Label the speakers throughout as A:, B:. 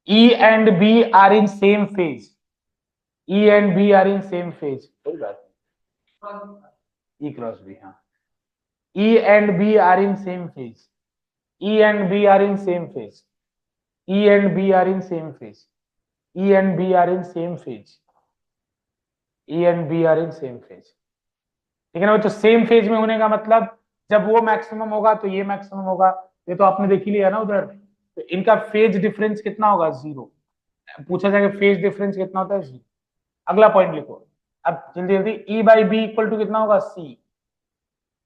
A: E and B are in same phase. E and B are in same phase. कोई बात नहीं. E cross B, हाँ. E and B are in same phase. E and B are in same phase. E and B are in same phase. E and B are in same phase. E and B are in same phase. ठीक है ना बच्चों. Same phase में होने का मतलब जब वो मैक्सिमम होगा तो ये मैक्सिमम होगा. ये तो आपने देख ही लिया ना उधर. तो इनका फेज डिफरेंस कितना होगा? 0. पूछा जाएगा फेज डिफरेंस कितना होता है? 0. अगला पॉइंट लिखो. अब जल्दी जल्दी. E by B equal to कितना होगा? C.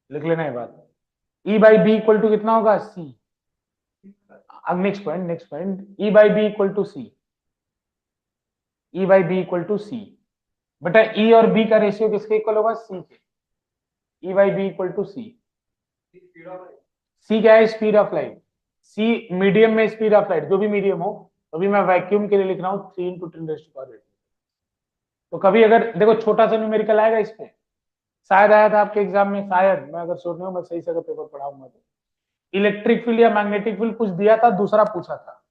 A: लिख लेना ये बात. E by B equal to कितना होगा? C. अब next point. E by B equal to C. E by B equal to C. बेटा E और B का रेशियो किसके इक्वल होगा? C के. E by B equal to C. C क्या है? Speed of light. C medium में speed of light, जो भी मीडियम हो. अभी मैं वैक्यूम के लिए लिख रहा हूँ 3 into 10⁻⁸. तो कभी अगर देखो छोटा सा न्यूमेरिकल आएगा इसमें. शायद आया था आपके एग्जाम में, शायद. मैं अगर सोच रहा हूँ, मैं सही से अगर पेपर पढ़ाऊंगा तो इलेक्ट्रिक फील्ड या मैग्नेटिक फील्ड कुछ दिया था, दूसरा पूछा था.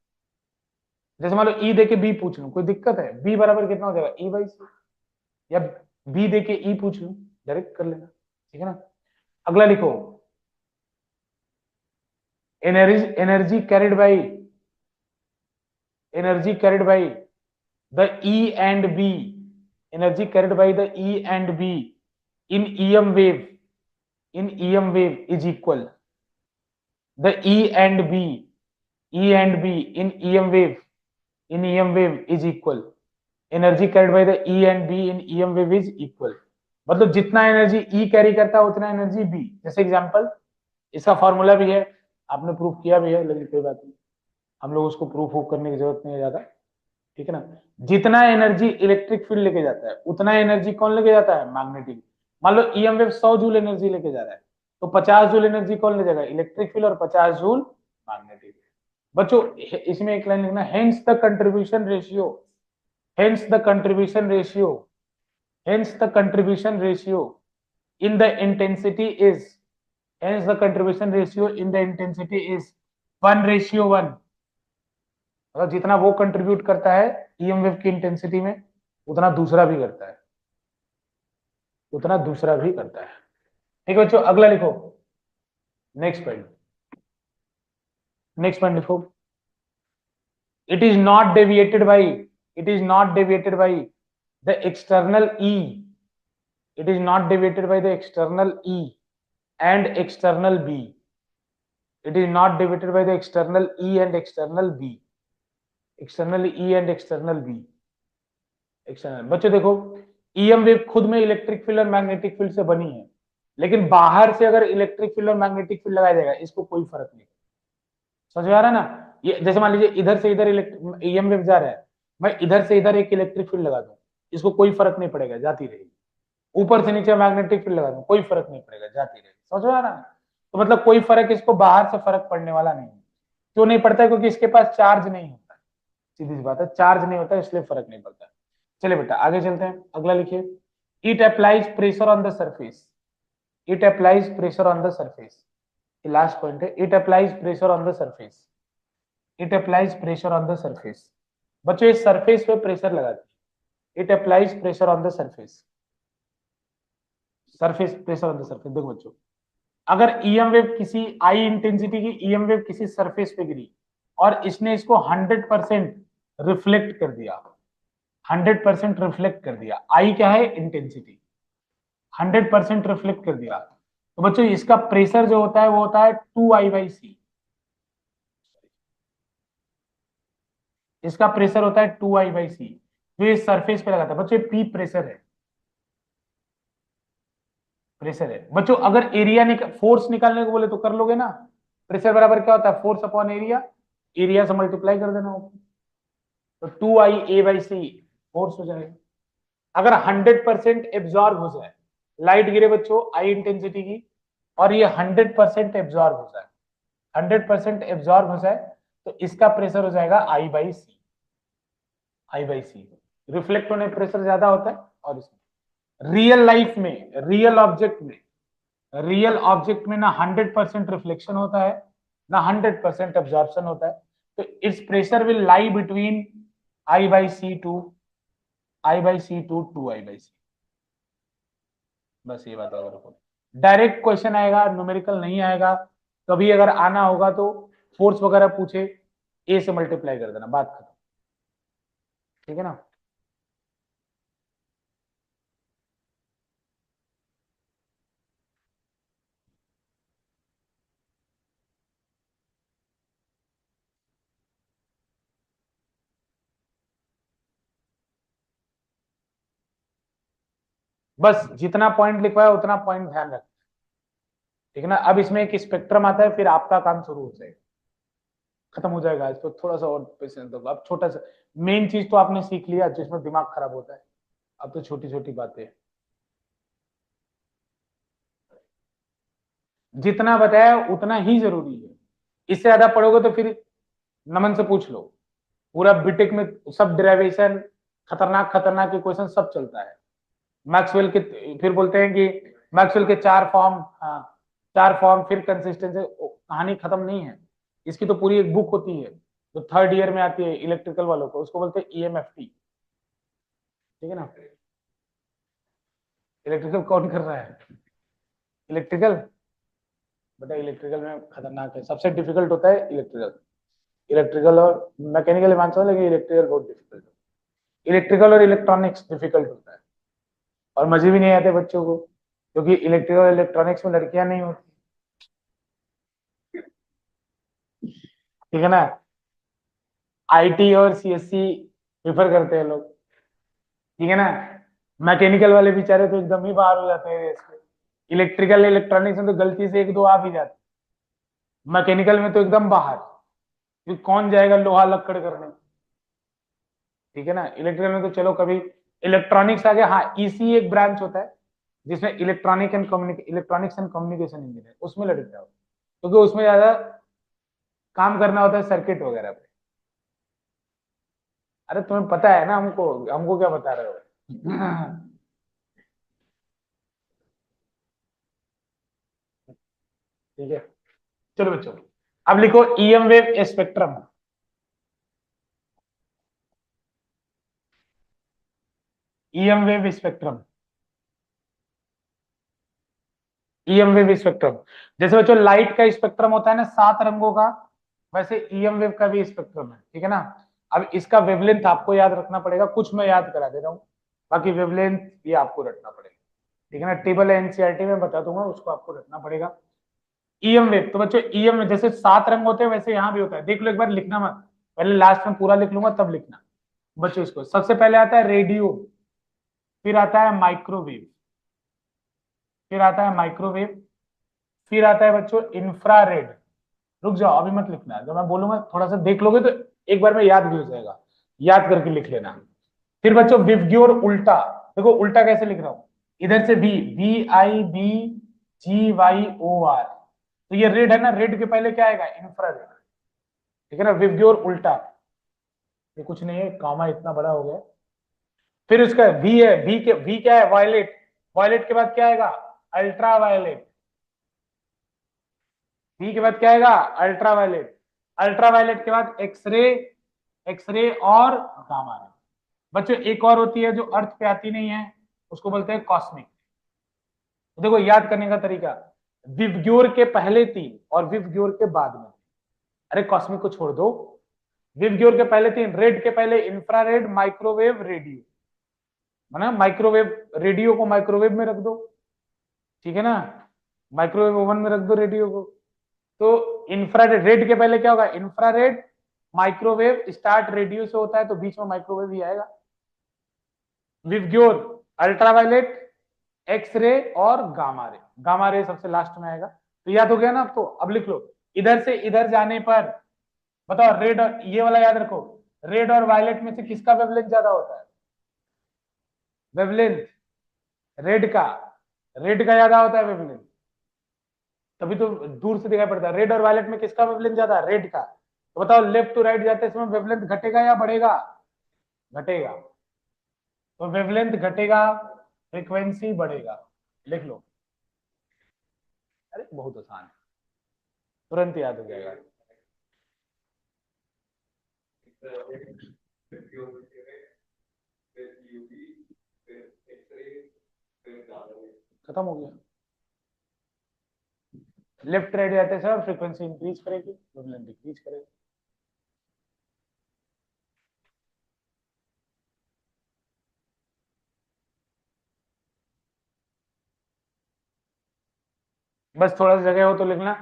A: जैसे मान लो E देके B पूछ लूं, कोई दिक्कत है? B बराबर कितना हो जाएगा? E by C. या B देके E पूछ लूं, डायरेक्ट कर लेना. ठीक है ना. अगला लिखो. Energy carried by the E and B. Energy carried by the E and B in EM wave is equal. The E and B in EM wave is equal. Energy carried by the E and B in EM wave is equal. मतलब जितना energy E carry करता है उतना energy B. जैसे example, इसका formula भी है, आपने प्रूफ किया भी है, लेकिन कोई बात नहीं, हम लोग उसको प्रूफ करने की जरूरत नहीं है ज्यादा. ठीक है ना. जितना एनर्जी इलेक्ट्रिक फील्ड लेके जाता है उतना एनर्जी कौन लेके जाता है? मैग्नेटिक. मान लो ईएम वेव 100 जूल एनर्जी लेके जा रहा है, तो 50 जूल एनर्जी कौन ले जाएगा? Electric field. और 50 जूल मैग्नेटिक. बच्चों इसमें एक लाइन लिखना, hence the contribution ratio in the intensity is 1:1. मतलब जितना वो कंट्रीब्यूट करता है ईएम वेव की इंटेंसिटी में, उतना दूसरा भी करता है. ठीक है बच्चों. अगला लिखो. नेक्स्ट पॉइंट लिखो. It is not deviated by the external E. It is not deviated by the external E and external B. It is not deviated by the external E and external B. बच्चों देखो, EM wave खुद में electric field और magnetic field से बनी है, लेकिन बाहर से अगर इलेक्ट्रिक फील्ड और मैग्नेटिक फील्ड लगाया जाएगा, इसको कोई फर्क नहीं. समझ में आ रहा है ना. ये जैसे मान लीजिए इधर से इधर ईएम वेव जा रहा है, मैं इधर से इधर एक इलेक्ट्रिक फील्ड लगा दूं, इसको कोई फर्क नहीं पड़ेगा, जाती रहेगी. ऊपर से नीचे मैग्नेटिक फील्ड लगा दूं, कोई फर्क नहीं पड़ेगा, जाती रहेगी. समझ में आ रहा है. तो मतलब कोई फर्क इसको बाहर से फर्क पड़ने वाला नहीं है. क्यों नहीं पड़ता है? क्योंकि इसके पास चार्ज नहीं होता है. सीधी सी बात है, चार्ज नहीं होता है, इसलिए फर्क नहीं पड़ता है. चलिए बेटा आगे चलते हैं. अगला लिखिए. It applies pressure on the surface. Last point है. It applies pressure on the surface. बच्चों इस सरफेस पे प्रेशर लगाती है. It applies pressure on the surface. देखो बच्चों, अगर ईएम वेव किसी आई इंटेंसिटी की ईएम वेव किसी सरफेस पे गिरी और इसने इसको 100% रिफ्लेक्ट कर दिया. आई क्या है? इंटेंसिटी. 100% रिफ्लेक्ट कर दिया, तो बच्चों इसका प्रेशर जो होता है वो होता है 2I/C. इसका प्रेशर होता है 2I/C, जो इस सरफेस पे लगाता है. बच्चों पी प्रेशर है. बच्चों अगर एरिया फोर्स निकालने को बोले तो कर लोगे ना. प्रेशर बराबर क्या होता है? फोर्स अपॉन एरिया से मल्टीप्लाई कर देना होगा, तो 2IA/C फोर्स हो जाएगा. अगर 100% एब्जॉर्ब हो जाए, लाइट गिरे बच्चों आई इंटेंसिटी की, और ये 100% एब्जॉर्ब हो जाए, तो इसका प्रेशर हो जाएगा I/C. रिफ्लेक्ट होने प्रेशर ज्यादा होता है. और इसमें रियल लाइफ में, रियल ऑब्जेक्ट में ना 100% रिफ्लेक्शन होता है, ना 100% एब्जॉर्प्शन होता है. तो its pressure will lie between I by C2, to I/C, बस ये बात अगर को डायरेक्ट क्वेश्चन आएगा, न्यूमेरिकल नहीं आएगा। कभी अगर आना होगा तो फोर्स वगैरह पूछे, ए से मल्टीप्लाई कर देना, बात खत्म। ठीक है ना। बस जितना पॉइंट लिखवाया उतना पॉइंट ध्यान रख। ठीक है ना। अब इसमें एक स्पेक्ट्रम आता है, फिर आपका काम शुरू हो जाएगा, खत्म हो जाएगा। इस पर थोड़ा सा और पेशेंस दो। अब छोटा सा मेन चीज तो आपने सीख लिया जिसमें दिमाग खराब होता है। अब तो छोटी छोटी बातें, जितना बताया उतना ही जरूरी है। इससे ज्यादा पढ़ोगे तो फिर नमन से पूछ लो, पूरा बीटेक में सब डेरिवेशन, खतरनाक खतरनाक के क्वेश्चन सब चलता है। मैक्सवेल के, फिर बोलते हैं कि मैक्सवेल के 4 फॉर्म, हाँ 4 फॉर्म, फिर कंसिस्टेंसी, कहानी खत्म नहीं है। इसकी तो पूरी एक बुक होती है जो थर्ड ईयर में आती है इलेक्ट्रिकल वालों को, उसको बोलते हैं EMFT। ठीक है ना। इलेक्ट्रिकल कौन कर रहा है? इलेक्ट्रिकल, बेटा इलेक्ट्रिकल में खतरनाक है, सबसे डिफिकल्ट होता है इलेक्ट्रिकल। इलेक्ट्रिकल और मैकेनिकल मानता हूँ, लेकिन इलेक्ट्रिकल बहुत डिफिकल्ट है। इलेक्ट्रिकल और इलेक्ट्रॉनिक्स डिफिकल्ट होता है, और मजे भी नहीं आते बच्चों को, क्योंकि इलेक्ट्रिकल और इलेक्ट्रॉनिक्स में लड़कियां नहीं होती। ठीक है ना। IT और CSC प्रेफर करते हैं लोग। ठीक है ना। मैकेनिकल वाले बेचारे तो एकदम ही बाहर हो जाते हैं इसमें। इलेक्ट्रिकल इलेक्ट्रॉनिक्स में तो गलती से एक दो आ भी जाते, मैकेनिकल में तो एकदम बाहर, क्योंकि कौन जाएगा लोहा लक्कड़ करने। ठीक है ना। इलेक्ट्रिकल में तो चलो कभी, इलेक्ट्रॉनिक्स आ गया। हाँ EC एक ब्रांच होता है जिसमें इलेक्ट्रॉनिक्स एंड कम्युनिकेशन इंजीनियर, उसमें लड़के जाओ, क्योंकि उसमें ज्यादा काम करना होता है सर्किट वगैरह पे। अरे तुम्हें पता है ना, हमको हमको क्या बता रहे हो? ठीक है। चलो बच्चों, अब लिखो EM wave spectrum. EM wave spectrum, EM wave spectrum. जैसे बच्चों लाइट का स्पेक्ट्रम होता है ना 7 रंगों का, वैसे EM वेव का भी स्पेक्ट्रम है। ठीक है ना। अब इसका वेवलेंथ आपको याद रखना पड़ेगा, कुछ मैं याद करा दे रहा हूँ, बाकी वेवलेंथ ये आपको रखना पड़ेगा। ठीक है ना। टेबल NCERT में बता दूंगा, उसको आपको रखना पड़ेगा। EM वेव, तो बच्चों EM में जैसे 7 रंग होते हैं वैसे यहाँ भी होता है। देख लो एक बार, लिखना मत, पहले लास्ट में पूरा लिख लूंगा तब लिखना। बच्चों इसको सबसे पहले आता है रेडियो, फिर आता है माइक्रोवेव, फिर आता है माइक्रोवेव, फिर आता है बच्चों इंफ्रारेड। रुक जाओ अभी मत लिखना, जब मैं बोलूंगा थोड़ा सा देख लोगे तो एक बार में याद भी हो जाएगा, याद करके लिख लेना। फिर बच्चों विवग्योर उल्टा, देखो उल्टा कैसे लिख रहा हूं, इधर से VVIBGYOR, तो ये रेड है ना, रेड के पहले क्या आएगा? इंफ्रारेड। ठीक है ना। विवग्योर उल्टा, ये कुछ नहीं है, कामा इतना बड़ा हो गया। फिर उसका V है, V क्या है? वायलेट, वायलेट के बाद क्या आएगा? Ultra violet. V के बाद क्या आएगा? Ultra violet. अल्ट्रा वायलेट के बाद एक्सरे, एक्सरे और गामा रे। बच्चों एक और होती है जो अर्थ पे आती नहीं है, उसको बोलते हैं कॉस्मिक। तो देखो याद करने का तरीका, विवग्योर के पहले 3 और विवग्योर के बाद में, अरे कॉस्मिक को छोड़ दो, विवग्योर के पहले 3, रेड के पहले इंफ्रारेड, माइक्रोवेव, रेडियो, है ना। माइक्रोवेव, रेडियो को माइक्रोवेव में रख दो। ठीक है ना। माइक्रोवेव ओवन में रख दो रेडियो को। तो इंफ्रारेड, रेड के पहले क्या होगा? इंफ्रारेड, माइक्रोवेव, स्टार्ट रेडियो से होता है तो बीच में माइक्रोवेव ही आएगा। विवग्योर अल्ट्रावायलेट, एक्सरे और गामा रे, गामा रे सबसे लास्ट में आएगा। तो याद हो गया ना? अब तो अब लिख लो, इधर से इधर जाने पर बताओ रेड और ये वाला याद रखो, रेड और वायलेट में से किसका वेवलेंथ ज्यादा होता है? वेवलेंथ रेड का, रेड का ज्यादा होता है वेवलेंथ, तभी तो दूर से दिखाई पड़ता है। रेड और वायलेट में किसका वेवलेंथ ज्यादा है? रेड का। तो बताओ लेफ्ट टू राइट जाते इसमें वेवलेंथ घटेगा या बढ़ेगा? घटेगा। तो वेवलेंथ घटेगा, फ्रीक्वेंसी बढ़ेगा। लिख लो। अरे बहुत आसान है, तुरंत याद हो जाएगा। खत्म हो गया। लेफ्ट राइट जाते सर फ्रीक्वेंसी इंक्रीज करेगी, वेवलेंथ डिक्रीज करेगी। बस थोड़ा सा जगह हो तो लिखना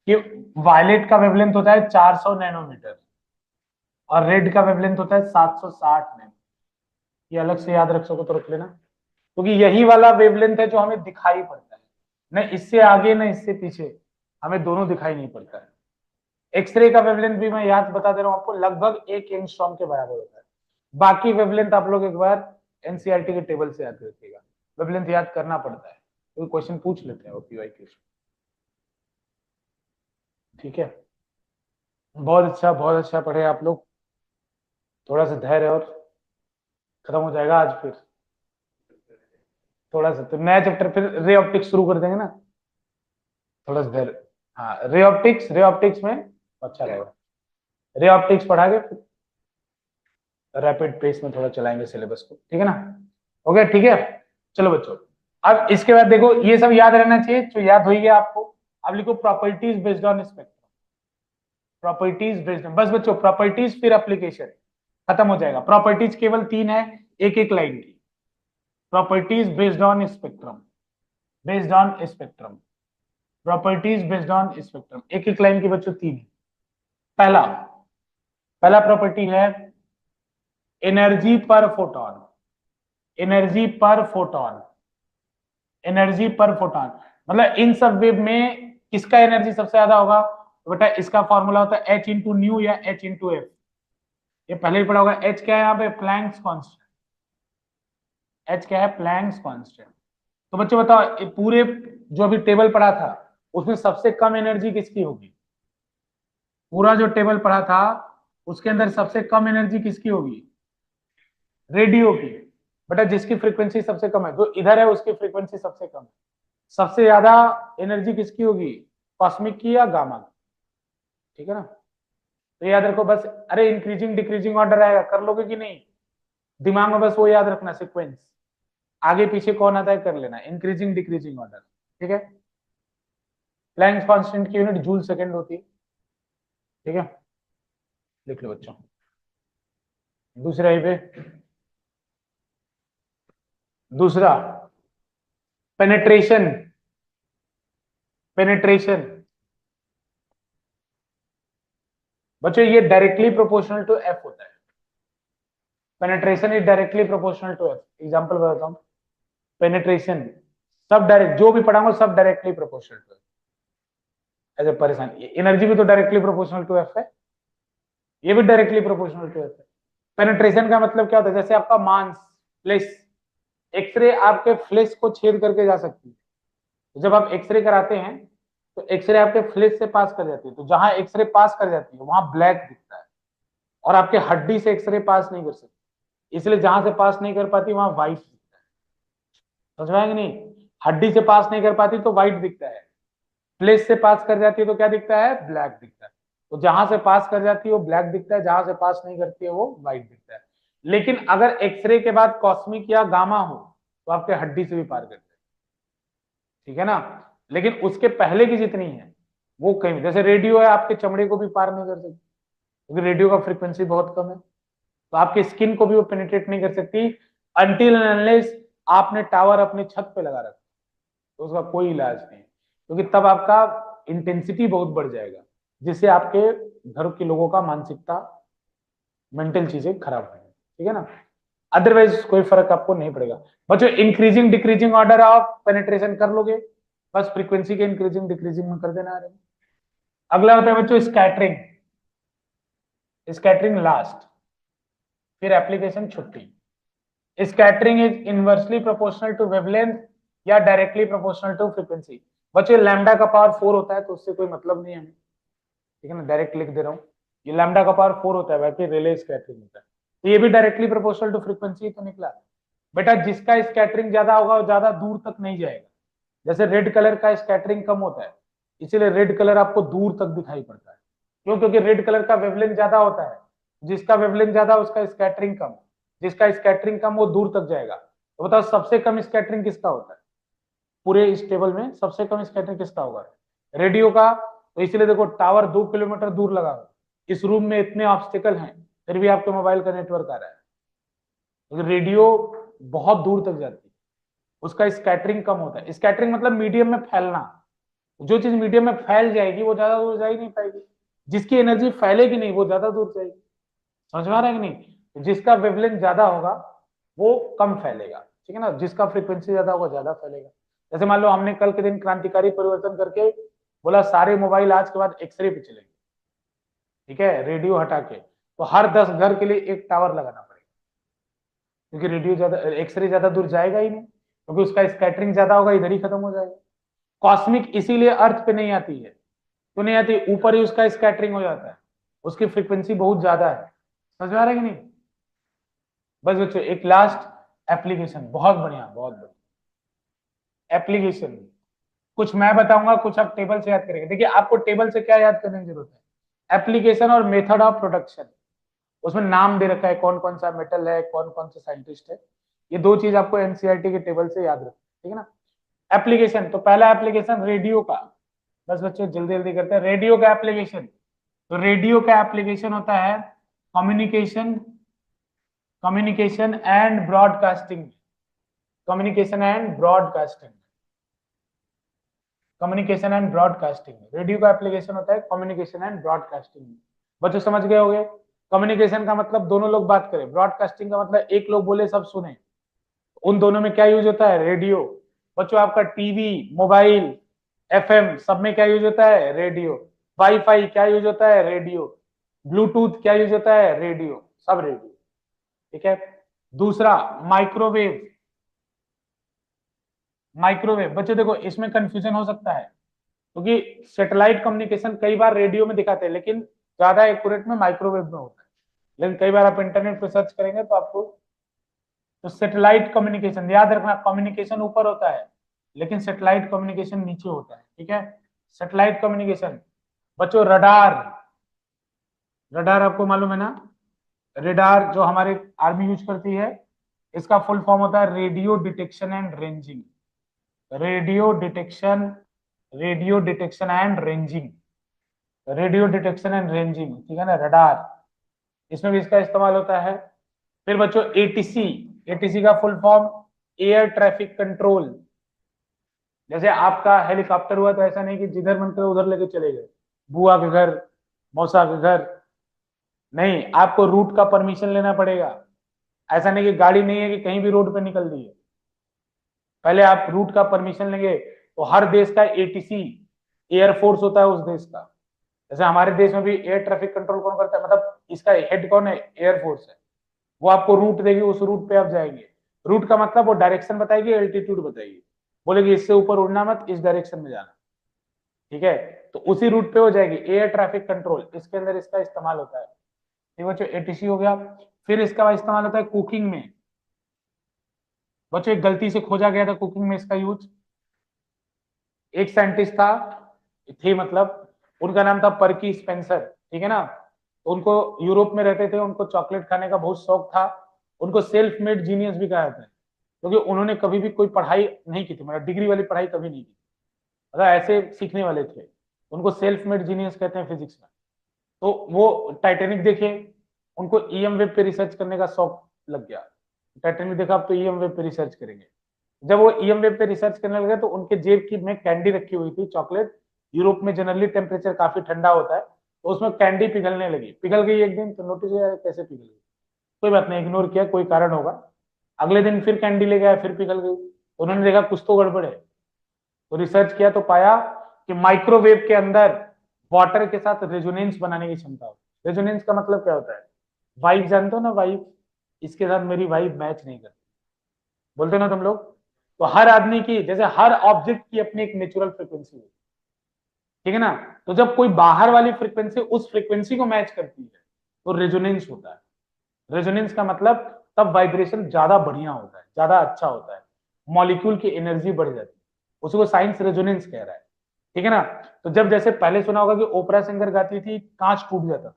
A: कि वायलेट का वेवलेंथ होता है 400 नैनोमीटर और रेड का वेवलेंथ होता है 760 नैनो। ये अलग से याद रख सको तो रख लेना, क्योंकि यही वाला वेवलेंथ है जो हमें दिखाई पड़ता है, न इससे आगे न इससे पीछे, हमें दोनों दिखाई नहीं पड़ता है। एक्सरे का वेवलेंथ भी मैं याद बता दे रहा हूं आपको, लगभग 1 एंगस्ट्रॉम के बराबर होता है। बाकी वेवलेंथ आप लोग एक बार एनसीईआरटी के टेबल से याद रखिएगा, वेवलेंथ याद करना पड़ता है, कोई क्वेश्चन पूछ लेते हैं वो पीवाई क्वेश्चन। ठीक है, बहुत अच्छा पढ़े आप लोग, थोड़ा सा धैर्य और खत्म हो जाएगा आज। फिर थोड़ा सा तो नया चैप्टर फिर रे ऑप्टिक्स शुरू कर देंगे ना, थोड़ा सा धैर्य। हाँ रे ऑप्टिक्स में अच्छा रहेगा, रे ऑप्टिक्स पढ़ा के फिर रैपिड पेस में थोड़ा चलाएंगे सिलेबस को, ठीक है ना। ओके ठीक है, चलो बच्चों अब इसके बाद देखो ये सब याद रहना चाहिए, जो याद हो गया आपको। अब लिखो properties based on spectrum, properties based, बस बच्चों प्रॉपर्टीज फिर एप्लीकेशन, खत्म हो जाएगा। प्रॉपर्टीज केवल 3 है, एक एक लाइन की। Properties based on spectrum, based on spectrum, properties based on spectrum, एक एक लाइन की बच्चों 3 है। पहला पहला प्रॉपर्टी है एनर्जी पर फोटोन, एनर्जी पर फोटोन, एनर्जी पर फोटोन, मतलब इन सब वेव में किसका एनर्जी सबसे ज्यादा होगा, तो बेटा इसका फॉर्मूला होता है h इंटू न्यू या h इंटू एफ। ये पहले ही पढ़ा होगा, h क्या है यहाँ पे, प्लैंक्स कांस्टेंट, h क्या है, प्लैंक्स कांस्टेंट। तो बच्चों बताओ ये पूरे जो अभी टेबल पढ़ा था उसमें सबसे कम एनर्जी किसकी होगी, पूरा जो टेबल पढ़ा था उसके अंदर सबसे कम एनर्जी किसकी होगी, रेडियो की। बेटा जिसकी फ्रीक्वेंसी सबसे कम है, जो इधर है उसकी फ्रीक्वेंसी सबसे कम है, सबसे ज्यादा एनर्जी किसकी होगी, कॉस्मिक की या गामा की, ठीक है ना। तो याद रखो बस, अरे इंक्रीजिंग डिक्रीजिंग ऑर्डर आएगा, कर लोगे कि नहीं, दिमाग में बस वो याद रखना सीक्वेंस, आगे पीछे कौन आता है कर लेना, इंक्रीजिंग डिक्रीजिंग ऑर्डर, ठीक है। प्लैंक्स कांस्टेंट की यूनिट जूल सेकंड होती है, ठीक है, लिख लो बच्चों। दूसरा ही पे, दूसरा पेनेट्रेशन, पेनेट्रेशन बच्चों ये डायरेक्टली प्रोपोर्शनल टू एफ होता है, penetration is directly proportional to F. Example बताता हूं, पेनेट्रेशन सब डायरेक्ट, जो भी पढ़ाऊंगा सब डायरेक्टली प्रोपोर्शनल टू एफ। ऐसे परेशान, एनर्जी भी तो डायरेक्टली प्रोपोर्शनल टू एफ है, ये भी डायरेक्टली प्रोपोर्शनल टू एफ है। पेनेट्रेशन का मतलब क्या होता है, जैसे आपका मांस, फ्लेश, एक्सरे आपके फ्लेश को छेद करके जा सकती है। जब आप एक्सरे कराते हैं तो एक्सरे आपके फ्लेश से पास कर जाती है, तो जहां एक्सरे पास कर जाती है वहां ब्लैक दिखता है, और आपके हड्डी से एक्सरे पास नहीं कर सकती, इसलिए जहां से पास नहीं कर पाती वहां व्हाइट दिखता है। समझ में आएगा नहीं, हड्डी से पास नहीं कर पाती तो व्हाइट दिखता है, फ्लेश से पास कर जाती है तो क्या दिखता है, ब्लैक दिखता है। तो जहां से पास कर जाती है वो ब्लैक दिखता है, जहां से पास नहीं करती है वो व्हाइट दिखता है। लेकिन अगर एक्सरे के बाद कॉस्मिक या गामा हो तो आपके हड्डी से भी पार करते हैं, ठीक है ना। लेकिन उसके पहले की जितनी है वो कहीं, जैसे रेडियो है आपके चमड़े को भी पार नहीं कर सकती, क्योंकि रेडियो का फ्रीक्वेंसी बहुत कम है, तो आपकी स्किन को भी वो पेनिट्रेट नहीं कर सकती अनटिल अनलेस आपने टावर अपने छत पे लगा रखा, तो उसका कोई इलाज नहीं, क्योंकि तब आपका इंटेंसिटी बहुत बढ़ जाएगा, जिससे आपके घर के लोगों का मानसिकता, मेंटल चीजें खराब हो जाएगी, ठीक है ना। अदरवाइज कोई फर्क आपको नहीं पड़ेगा। बच्चों increasing decreasing order of penetration कर लोगे, बस फ्रीक्वेंसी के इंक्रीजिंग डिक्रीजिंग में कर देना है। अगला होता है बच्चों स्कैटरिंग, स्कैटरिंग लास्ट, फिर एप्लीकेशन छुट्टी। Scattering is inversely proportional to wavelength या डायरेक्टली प्रोपोर्शनल टू फ्रीक्वेंसी। बच्चों लैम्डा का पावर 4 होता है तो उससे कोई मतलब नहीं है हमें, ठीक है ना, डायरेक्ट लिख दे रहा हूँ, ये लैम्डा का पावर 4 होता है, बाकी रिले स्कैटरिंग होता है, तो ये भी डायरेक्टली प्रोपोर्शनल टू फ्रीक्वेंसी तो निकला। बेटा जिसका स्कैटरिंग ज्यादा होगा वो ज्यादा दूर तक नहीं जाएगा, जैसे रेड कलर का स्कैटरिंग कम होता है, इसीलिए रेड कलर आपको दूर तक दिखाई पड़ता है, क्यों, क्योंकि रेड कलर का वेवलेंथ ज्यादा होता है, जिसका वेवलेंथ ज्यादा उसका स्कैटरिंग कम, जिसका स्कैटरिंग कम वो दूर तक जाएगा। तो बताओ सबसे कम स्कैटरिंग किसका होता है पूरे इस टेबल में, सबसे कम स्कैटरिंग किसका होगा? रेडियो का। तो इसलिए देखो टावर 2 किलोमीटर दूर लगा हुआ, इस रूम में इतने ऑब्स्टिकल हैं फिर भी आपके मोबाइल का नेटवर्क आ रहा है, क्योंकि रेडियो बहुत दूर तक जाती है, उसका स्कैटरिंग कम होता है। स्कैटरिंग मतलब मीडियम में फैलना, जो चीज मीडियम में फैल जाएगी वो ज्यादा दूर जा ही नहीं पाएगी, जिसकी एनर्जी फैलेगी नहीं वो ज्यादा दूर जाएगी। समझ में आ रहा है कि नहीं? तो जिसका वेवलेंथ ज्यादा होगा वो कम फैलेगा, ठीक है ना, जिसका फ्रीक्वेंसी ज्यादा होगा ज्यादा फैलेगा। जैसे मान लो हमने कल के दिन क्रांतिकारी परिवर्तन करके बोला सारे मोबाइल आज के बाद एक्सरे पे चलेंगे, ठीक है, रेडियो हटा के, तो हर 10 घर के लिए एक टावर लगाना पड़ेगा, क्योंकि रेडियो ज्यादा, एक्सरे ज्यादा दूर जाएगा ही नहीं, क्योंकि उसका स्कैटरिंग ज्यादा होगा, इधर ही खत्म हो जाएगा। कॉस्मिक इसीलिए अर्थ पे नहीं आती है, तो नहीं आती, ऊपर ही उसका स्कैटरिंग हो जाता है, उसकी फ्रीक्वेंसी बहुत ज्यादा है। समझ में आ रहा है कि नहीं? बस बच्चों एक लास्ट एप्लीकेशन, बहुत बढ़िया बहुत बढ़िया एप्लीकेशन, कुछ मैं बताऊंगा कुछ आप टेबल से याद करेंगे। देखिए आपको टेबल से क्या याद करने की जरूरत है, एप्लीकेशन और मेथड ऑफ प्रोडक्शन, उसमें नाम दे रखा है कौन कौन सा मेटल है, कौन कौन सा साइंटिस्ट है, ये दो चीज आपको एनसीईआरटी के टेबल से याद रखना, ठीक है ना। एप्लीकेशन, तो पहला एप्लीकेशन रेडियो का, बस बच्चों जल्दी जल्दी करते हैं, रेडियो का एप्लीकेशन। तो रेडियो का एप्लीकेशन होता है communication, communication and broadcasting, communication and broadcasting, communication and broadcasting, radio का एप्लीकेशन होता है कम्युनिकेशन एंड ब्रॉडकास्टिंग। बच्चों समझ गए होंगे, कम्युनिकेशन का मतलब दोनों लोग बात करें, ब्रॉडकास्टिंग का मतलब एक लोग बोले सब सुने, उन दोनों में क्या यूज होता है? रेडियो। बच्चों आपका टीवी, मोबाइल, एफएम सब में क्या यूज होता है? रेडियो। वाईफाई क्या यूज होता है? रेडियो। ब्लूटूथ क्या यूज होता है? रेडियो, सब रेडियो, ठीक है। दूसरा माइक्रोवेव, माइक्रोवेव बच्चों देखो इसमें कंफ्यूजन हो सकता है, क्योंकि सैटेलाइट कम्युनिकेशन कई बार रेडियो में दिखाते हैं लेकिन ज्यादा एक्यूरेट में माइक्रोवेव में होता है, लेकिन कई बार आप इंटरनेट पे सर्च करेंगे तो आपको, तो सैटेलाइट कम्युनिकेशन याद रखना, कम्युनिकेशन ऊपर होता है लेकिन सैटेलाइट कम्युनिकेशन नीचे होता है, ठीक है। सैटेलाइट कम्युनिकेशन बच्चों, रडार, रडार आपको मालूम है ना, रडार जो हमारे आर्मी यूज करती है, इसका फुल फॉर्म होता है radio detection and ranging, radio detection, radio detection and ranging, radio detection and ranging, ठीक है ना, रडार, इसमें भी इसका इस्तेमाल होता है। फिर बच्चों एटीसी, एटीसी का full form air traffic control, जैसे आपका हेलीकॉप्टर हुआ तो ऐसा नहीं कि जिधर मन करे उधर लेके चले गए, बुआ के घर, मौसा के घर, नहीं, आपको रूट का परमिशन लेना पड़ेगा। ऐसा नहीं कि गाड़ी नहीं है कि कहीं भी रोड पे निकल दी है, पहले आप रूट का परमिशन लेंगे। तो हर देश का एटीसी एयरफोर्स होता है उस देश का, जैसे हमारे देश में भी एयर ट्रैफिक कंट्रोल कौन करता है, मतलब इसका हेड कौन है? एयरफोर्स है, वो आपको रूट देगी, उस रूट पे आप जाएंगे। रूट का मतलब वो डायरेक्शन बताएगी, एल्टीट्यूड बताएगी, बोलेगी इससे ऊपर उड़ना मत, इस डायरेक्शन में जाना, ठीक है, तो उसी रूट पे हो जाएगी। एयर ट्रैफिक कंट्रोल, इसके अंदर इसका इस्तेमाल होता है, ठीक बच्चों, एटीसी हो गया। फिर इसका इस्तेमाल होता है कुकिंग में, बच्चों एक गलती से खोजा गया था कुकिंग में इसका यूज, एक साइंटिस्ट था, थे मतलब, उनका नाम था पर्की स्पेंसर, ठीक है ना, तो उनको यूरोप में रहते थे, उनको चॉकलेट खाने का बहुत शौक था, उनको सेल्फ मेड जीनियस भी कहा जाता है, क्योंकि उन्होंने कभी भी कोई पढ़ाई नहीं की थी, मतलब डिग्री वाली पढ़ाई कभी नहीं की, मतलब ऐसे सीखने वाले थे, उनको सेल्फ मेड जीनियस कहते हैं फिजिक्स में। तो वो टाइटेनिक देखे, उनको ईएम वेब पे रिसर्च करने का शौक लग गया, टाइटेनिक देखा अब तो ईएम वेब पे रिसर्च करेंगे। जब वो ईएम वेब पे रिसर्च करने लगे तो उनके जेब की में कैंडी रखी हुई थी, चॉकलेट, यूरोप में जनरली टेम्परेचर काफी ठंडा होता है, तो उसमें कैंडी पिघलने लगी, पिघल गई एक दिन, तो नोटिस किया कैसे पिघल गई, कोई बात नहीं, इग्नोर किया, कोई कारण होगा। अगले दिन फिर कैंडी ले गया, फिर पिघल गई, तो उन्होंने देखा कुछ तो गड़बड़ है, तो रिसर्च किया तो पाया कि माइक्रोवेव के अंदर वाटर के साथ रेजोनेंस बनाने की क्षमता होती है। रेजोनेंस का मतलब क्या होता है? वाइब जानते हो ना, वाइब, इसके साथ मेरी वाइब मैच नहीं करती, बोलते ना तुम लोग। तो हर आदमी की, जैसे हर ऑब्जेक्ट की अपनी एक नेचुरल फ्रिक्वेंसी है, ठीक है ना, तो जब कोई बाहर वाली फ्रिक्वेंसी उस फ्रिक्वेंसी को मैच करती है तो रेजोनेंस होता है। रेजोनेंस का मतलब तब वाइब्रेशन ज्यादा बढ़िया होता है, ज्यादा अच्छा होता है, मॉलिक्यूल की एनर्जी बढ़ जाती है, उसी को साइंस रेजोनेंस कह रहा है, ठीक है ना। तो जब जैसे पहले सुना होगा कि ओपरा सिंगर गाती थी कांच टूट जाता था,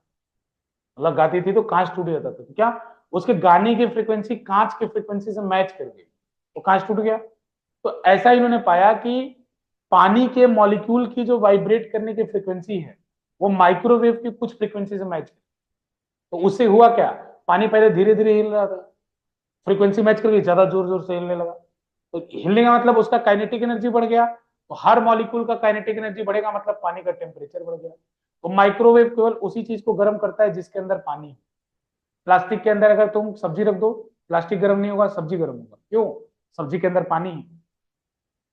A: मतलब गाती थी तो कांच टूट जाता था, तो क्या उसके गाने की फ्रीक्वेंसी कांच की फ्रीक्वेंसी से मैच कर गई, तो कांच टूट गया। तो ऐसा इन्होंने पाया कि पानी के मॉलिक्यूल की जो वाइब्रेट करने की फ्रीक्वेंसी है वो माइक्रोवेव की कुछ फ्रीक्वेंसी से मैच कर, तो उससे हुआ क्या, पानी पहले धीरे धीरे हिल रहा था, फ्रीक्वेंसी मैच कर गई, ज्यादा जोर जोर से हिलने लगा, तो हिलने का मतलब उसका काइनेटिक एनर्जी बढ़ गया, तो हर मॉलिक्यूल का काइनेटिक एनर्जी बढ़ेगा मतलब पानी का टेम्परेचर बढ़ गया। तो माइक्रोवेव केवल उसी चीज को गर्म करता है जिसके अंदर पानी है। प्लास्टिक के अंदर अगर तुम सब्जी रख दो, प्लास्टिक गर्म नहीं होगा, सब्जी गर्म होगा, क्यों, सब्जी के अंदर पानी है।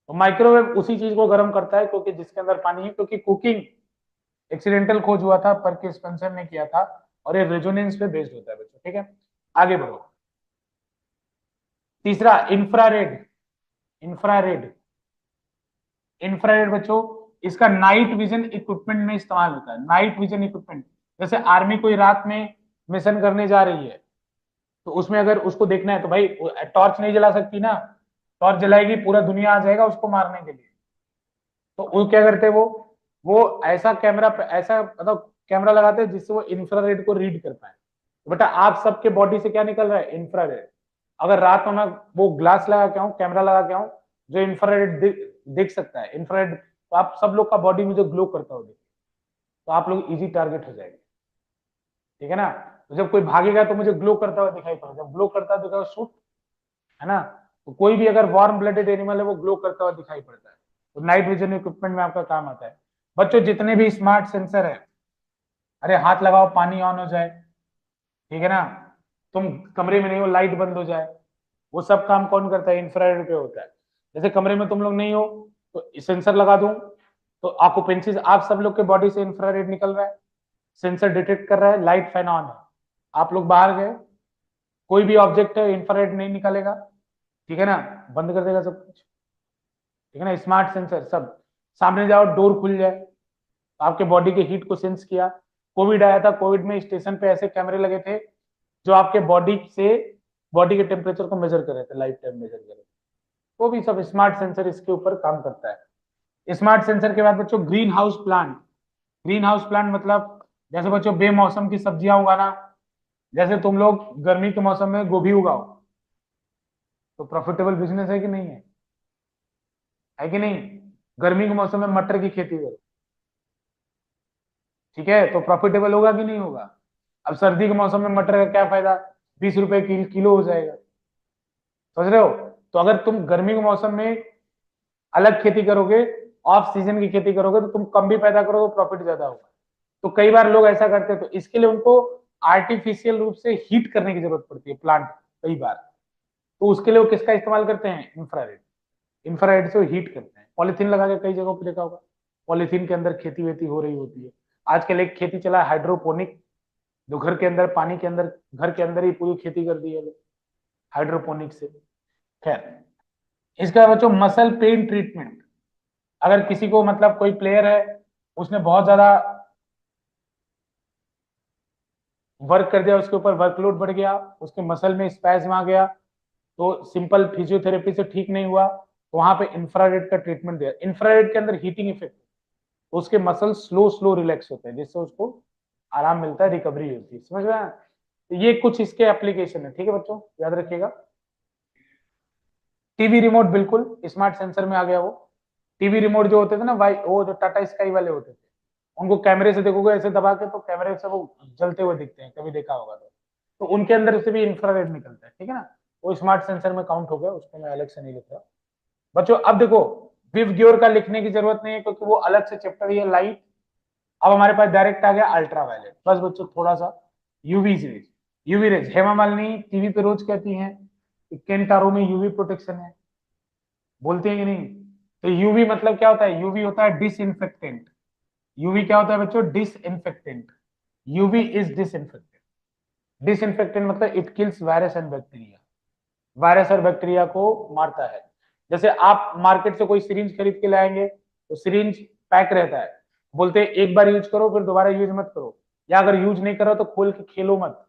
A: तो माइक्रोवेव उसी चीज को गर्म करता है क्योंकि जिसके अंदर पानी है, क्योंकि कुकिंग एक्सीडेंटल खोज हुआ था, परकिंसन स्पेंसर ने किया था, और ये रेजोनेंस पे बेस्ड होता है बच्चों, ठीक है। आगे बढ़ो। तीसरा इंफ्रारेड। इंफ्रारेड, इंफ्रारेड बच्चों, इसका नाइट विजन इक्विपमेंट में इस्तेमाल होता है। नाइट विजन इक्विपमेंट, जैसे आर्मी कोई रात में मिशन करने जा रही है, तो उसमें अगर उसको देखना है तो भाई टॉर्च नहीं जला सकती ना, टॉर्च जलाएगी पूरा दुनिया आ जाएगा उसको मारने के लिए। तो वो क्या करते हैं, वो ऐसा कैमरा, ऐसा मतलब कैमरा लगाते हैं जिससे वो इंफ्रारेड को रीड कर पाए। तो बेटा आप सबके बॉडी से क्या निकल रहा है, इंफ्रारेड। अगर रात में मैं वो ग्लास लगा के आऊं, कैमरा लगा के आऊं, जो इंफ्रारेड देख सकता है इंफ्रारेड, तो आप सब लोग का बॉडी में जो ग्लो करता हो देखे, तो आप लोग इजी टारगेट हो जाएंगे, ठीक है ना। तो जब कोई भागेगा तो मुझे ग्लो करता हुआ दिखाई पड़ा, जब ग्लो करता है तो क्या शूट, है ना। तो कोई भी अगर वार्म ब्लडेड एनिमल है वो ग्लो करता हुआ दिखाई पड़ता है, तो नाइट विजन इक्विपमेंट में आपका काम आता है। बच्चों जितने भी स्मार्ट सेंसर है, अरे हाथ लगाओ पानी ऑन हो जाए, ठीक है ना, तुम कमरे में नहीं हो लाइट बंद हो जाए, वो सब काम कौन करता है, इंफ्रारेड पे होता है। जैसे कमरे में तुम लोग नहीं हो तो सेंसर लगा दूं, तो ऑक्यूपेंसी आप सब लोग के बॉडी से इंफ्रारेड निकल रहा है, सेंसर डिटेक्ट कर रहा है, लाइट फैन ऑन है, आप लोग बाहर गए, कोई भी ऑब्जेक्ट है इंफ्रारेड नहीं निकलेगा, ठीक है ना, बंद कर देगा सब कुछ, ठीक है ना। स्मार्ट सेंसर सब, सामने जाओ डोर खुल जाए, आपके बॉडी के हीट को सेंस किया। कोविड आया था, कोविड में स्टेशन पे ऐसे कैमरे लगे थे जो आपके बॉडी से बॉडी के टेम्परेचर को मेजर कर रहे थे, लाइफ टाइम मेजर कर रहे थे। वो भी सब स्मार्ट सेंसर इसके ऊपर काम करता है। स्मार्ट सेंसर के बाद बच्चों green house plant. Green house plant मतलब जैसे बच्चों बेमौसम की सब्जियां उगाना, जैसे तुम लोग गर्मी के मौसम में गोभी उगाओ, तो प्रॉफिटेबल बिजनेस है कि नहीं। गर्मी के मौसम में मटर की खेती करो, ठीक है, तो प्रॉफिटेबल होगा कि नहीं होगा। अब सर्दी के मौसम में मटर का क्या फायदा, 20 रुपए किलो हो जाएगा, समझ रहे हो। तो अगर तुम गर्मी के मौसम में अलग खेती करोगे, ऑफ सीजन की खेती करोगे, तो तुम कम भी पैदा करोगे, प्रॉफिट ज्यादा होगा। तो कई बार लोग ऐसा करते हैं, तो इसके लिए उनको आर्टिफिशियल रूप से हीट करने की जरूरत पड़ती है प्लांट, कई बार। तो उसके लिए वो किसका इस्तेमाल करते हैं, इंफ्रारेड। इंफ्रारेड से वो हीट करते हैं। पॉलिथीन लगा के कई जगहों पर देखा होगा, पॉलिथीन के अंदर खेती वेती हो रही होती है। आजकल एक खेती चला है हाइड्रोपोनिक, जो घर के अंदर पानी के अंदर, घर के अंदर ही पूरी खेती कर दी है लोग हाइड्रोपोनिक से। खैर, इसका बच्चों मसल पेन ट्रीटमेंट। अगर किसी को मतलब कोई प्लेयर है, उसने बहुत ज्यादा वर्क कर दिया, उसके ऊपर वर्कलोड बढ़ गया, उसके मसल में स्पैज्म आ गया, तो सिंपल फिजियोथेरेपी से ठीक नहीं हुआ, तो वहां पे इंफ्रारेड का ट्रीटमेंट दिया। इंफ्रारेड के अंदर हीटिंग इफेक्ट, उसके मसल स्लो स्लो रिलैक्स होते हैं, जिससे उसको आराम मिलता है, रिकवरी होती है, समझ में आया? तो ये कुछ इसके एप्लीकेशन है, ठीक है बच्चों, याद रखिएगा। टीवी रिमोट बिल्कुल स्मार्ट सेंसर में आ गया वो। टीवी रिमोट जो होते थे ना भाई, वो जो टाटा स्काई वाले होते थे, उनको कैमरे से देखोगे ऐसे दबा के, तो कैमरे से वो जलते हुए दिखते हैं, कभी देखा होगा तो उनके अंदर से भी इंफ्रारेड निकलता है, ठीक है ना। वो स्मार्ट सेंसर में काउंट हो गया, उसको मैं अलग से नहीं लिख रहा बच्चों। अब देखो, विव ग्योर का लिखने की जरूरत नहीं है क्योंकि वो अलग से चैप्टर ही है, लाइट। अब हमारे पास डायरेक्ट आ गया अल्ट्रा वायलेट, बस बच्चों थोड़ा सा UV rays. UV rays Hema Malini TV पे रोज कहती हैं कि केंटारो में यूवी प्रोटेक्शन है, बोलते हैं कि नहीं। तो यूवी मतलब क्या होता है, यूवी होता है डिसइंफेक्टेंट। यूवी क्या होता है बच्चों, disinfectant. UV is disinfectant. Disinfectant मतलब it kills virus and bacteria, virus और बैक्टीरिया को मारता है। जैसे आप मार्केट से कोई सिरिंज खरीद के लाएंगे, तो सिरिंज पैक रहता है, बोलते हैं एक बार यूज करो फिर दोबारा यूज मत करो, या अगर यूज नहीं करो तो खोल के खेलो मत।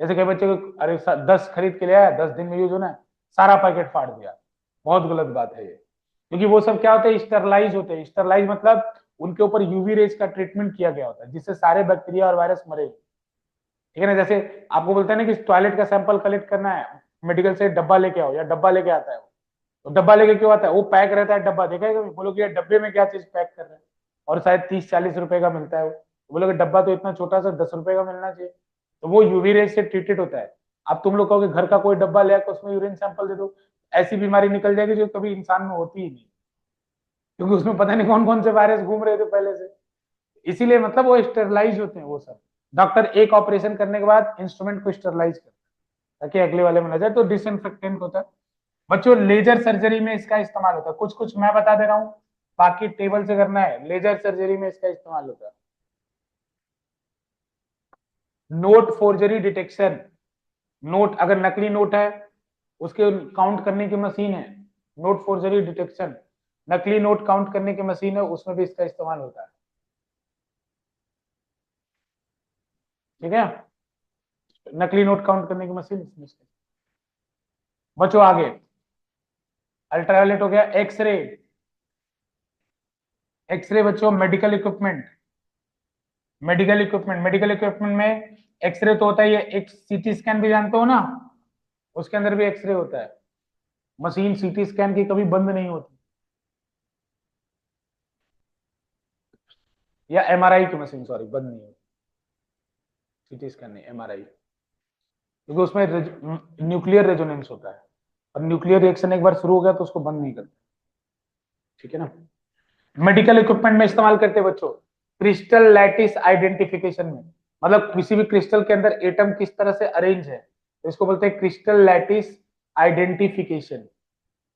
A: जैसे कई बच्चे को, अरे 10 खरीद के ले आया, 10 दिन में यूज होना है, सारा पैकेट फाड़ दिया, बहुत गलत बात है ये। क्योंकि वो सब क्या होते हैं, स्टरलाइज होते हैं। स्टरलाइज मतलब उनके ऊपर यूवी रेज का ट्रीटमेंट किया गया होता है, जिससे सारे बैक्टीरिया और वायरस मरे। ठीक है ना। जैसे आपको बोलते हैं ना कि टॉयलेट का सैंपल कलेक्ट करना है, मेडिकल से डब्बा लेके आओ, या डब्बा लेके आता है वो, तो डब्बा लेके क्यों आता है, वो पैक रहता है डब्बा, देखा है कभी? बोलोगे यार डब्बे में क्या चीज पैक कर रहे हैं, और शायद 30-40 रुपए का मिलता है वो, तो बोलोगे डब्बा तो इतना छोटा सा 10 रुपए का मिलना चाहिए, तो वो यूवी रेज से ट्रीटेड होता है। अब तुम लोग कहोगे घर का कोई डब्बा ले आकर उसमें यूरिन सैंपल दे दो, ऐसी बीमारी निकल जाएगी जो कभी इंसान में होती ही नहीं, क्योंकि उसमें पता नहीं कौन कौन से वायरस घूम रहे थे पहले से। इसीलिए मतलब वो स्टेरलाइज होते हैं वो सब। डॉक्टर एक ऑपरेशन करने के बाद इंस्ट्रूमेंट को स्टेरलाइज करता है ताकि अगले वाले में न जाए, तो डिसइंफेक्टेंट होता है। बच्चों लेजर सर्जरी में इसका इस्तेमाल होता है, कुछ कुछ मैं बता दे रहा हूँ, बाकी टेबल से करना है। लेजर सर्जरी में इसका इस्तेमाल होता है। नोट फोर्जरी डिटेक्शन, नोट अगर नकली नोट है उसके काउंट करने की मशीन है, नोट फोर्जरी डिटेक्शन, नकली नोट काउंट करने की मशीन है, उसमें भी इसका इस्तेमाल होता है। ठीक है, नकली नोट काउंट करने की मशीन इसमें। बच्चों आगे, अल्ट्रावायलेट हो गया। एक्सरे, एक्सरे बच्चों मेडिकल इक्विपमेंट, मेडिकल इक्विपमेंट में एक्सरे तो होता ही है, एक सीटी स्कैन भी जानते हो ना, उसके अंदर भी एक्सरे होता है। मशीन सीटी स्कैन की कभी बंद नहीं होती, या एमआरआई की मशीन, सॉरी, बंद नहीं होती, सीटी स्कैन नहीं, एमआरआई, क्योंकि उसमें न्यूक्लियर रेजोनेंस होता है, और न्यूक्लियर रिएक्शन एक बार शुरू हो गया तो उसको बंद नहीं करते। ठीक है ना। मेडिकल इक्विपमेंट में इस्तेमाल करते हैं बच्चों, क्रिस्टल लैटिस आइडेंटिफिकेशन में, मतलब किसी भी क्रिस्टल के अंदर एटम किस तरह से अरेंज है, तो इसको बोलते हैं क्रिस्टल लैटिस आइडेंटिफिकेशन।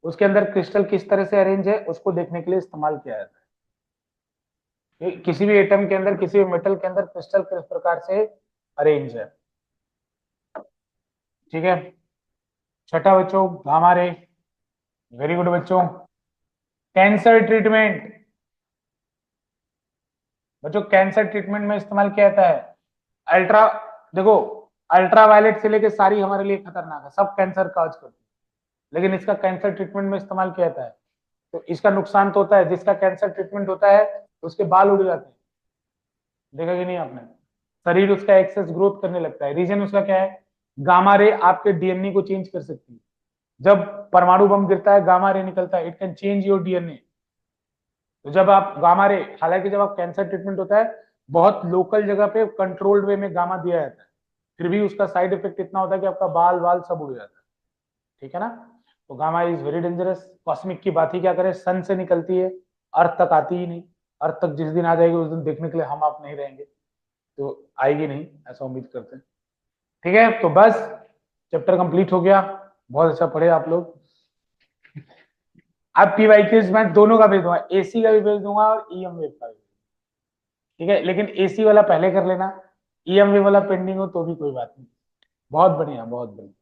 A: उसके अंदर क्रिस्टल किस तरह से अरेंज है उसको देखने के लिए इस्तेमाल किया जाता है। किसी भी एटम के अंदर, किसी भी मेटल के अंदर क्रिस्टल किस प्रकार से अरेंज है। ठीक है। छठा बच्चों, गामा रे, वेरी गुड बच्चों। कैंसर ट्रीटमेंट, बच्चों कैंसर ट्रीटमेंट में इस्तेमाल किया जाता है अल्ट्रा, देखो अल्ट्रावायलेट से लेके सारी हमारे लिए खतरनाक है, सब कैंसर काज करती है, लेकिन इसका कैंसर ट्रीटमेंट में इस्तेमाल किया जाता है। तो इसका नुकसान तो होता है, जिसका कैंसर ट्रीटमेंट होता है उसके बाल उड़ जाते हैं, देखा कि नहीं आपने, शरीर उसका एक्सेस ग्रोथ करने लगता है। रीजन उसका क्या है, गामा रे आपके डीएनए को चेंज कर सकती है। जब परमाणु बम गिरता है गामा रे निकलता है, it can change your DNA. तो जब आप गामा रे, हालांकि जब आप कैंसर ट्रीटमेंट होता है बहुत लोकल जगह पे कंट्रोल्ड वे में गामा दिया जाता है, फिर भी उसका साइड इफेक्ट इतना होता है कि आपका बाल वाल सब उड़ जाता है। ठीक है ना। तो gamma is very dangerous. Cosmic की बात ही क्या करें, सन से निकलती है, अर्थ तक आती ही नहीं। अर्थ तक जिस दिन आ जाएगी उस दिन देखने के लिए हम आप नहीं रहेंगे, तो आएगी नहीं, ऐसा उम्मीद करते हैं। ठीक है, तो बस चैप्टर कंप्लीट हो गया। बहुत अच्छा पढ़े आप लोग। अब पीवाईक्यूज मैं दोनों का भेज दूंगा, एसी का भी भेज दूंगा और ईएम वेव का भी। ठीक है, लेकिन एसी वाला पहले कर लेना, ईएम वेव वाला पेंडिंग हो तो भी कोई बात नहीं। बहुत बढ़िया, बहुत बढ़िया।